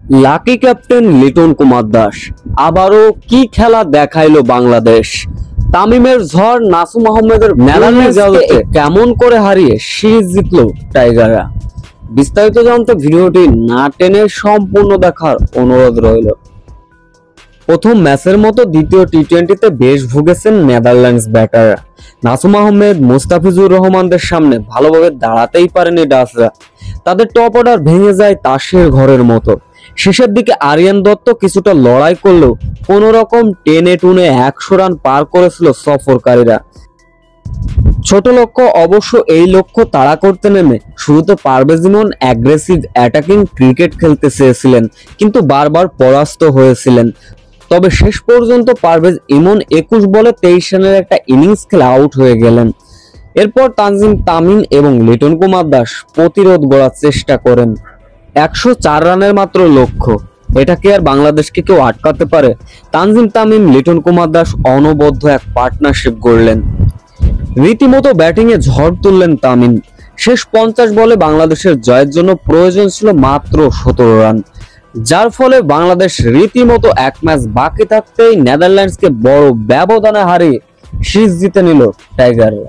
Lucky captain Liton Kumar Das আবারও কি খেলা দেখাইলো বাংলাদেশ। তামিমের ঝড় নাসুম আহমেদের নেদারল্যান্ডসকে কেমন করে হারিয়ে সিরিজ জিতলো টাইগাররা। বিস্তারিত জানতে ভিডিওটি না টেনে সম্পূর্ণ দেখার অনুরোধ রইল। প্রথম ম্যাচের মতো দ্বিতীয় টি-20তে বেশ ভুগেছেন নেদারল্যান্ডস ব্যাটাররা। নাসুম আহমেদ, মুস্তাফিজুর রহমানদের সামনে ভালোভাবে দাঁড়াতেই পারেনি ডাচরা। তাদের টপ অর্ডার ভেঙে যায় তাসের ঘরের মতো। শেষের দিকে আরিয়ান দত্ত কিছুটা লড়াই করলেও কোন রকম টেনে টুনে 100 রান পার করেছিল সফরকারীরা। ছোট লক্ষ্য অবশ্য এই লক্ষ্য তাড়া করতে নেমে শুরুতে পারভেজ ইমন অ্যাগ্রেসিভ অ্যাটাকিং ক্রিকেট খেলতে চেয়েছিলেন, কিন্তু বারবার পরাস্ত হয়েছিলেন। তবে শেষ পর্যন্ত পারভেজ ইমন 21 বলে 23 রানের একটা ইনিংস খেলে আউট হয়ে গেলেন। এরপর তানজিম তামিম এবং লিটন কুমার দাস প্রতিরোধ গড়ার চেষ্টা করেন। 104 রানের মাত্র লক্ষ্য, এটা কি আর বাংলাদেশকে কেউ আটকাতে পারে? তানজিম তামিম, লিটন কুমার দাস অনবদ্য এক পার্টনারশিপ গড়লেন। রীতিমতো ব্যাটিং এ ঝড় তুললেন তামিম। শেষ 50 বলে বাংলাদেশের জয়ের জন্য প্রয়োজন ছিল মাত্র 17 রান, যার ফলে বাংলাদেশ রীতিমতো এক ম্যাচ বাকি থাকতেই নেদারল্যান্ডসকে বড় ব্যবধানে হারিয়ে সিরিজ জিতে নিল টাইগাররা।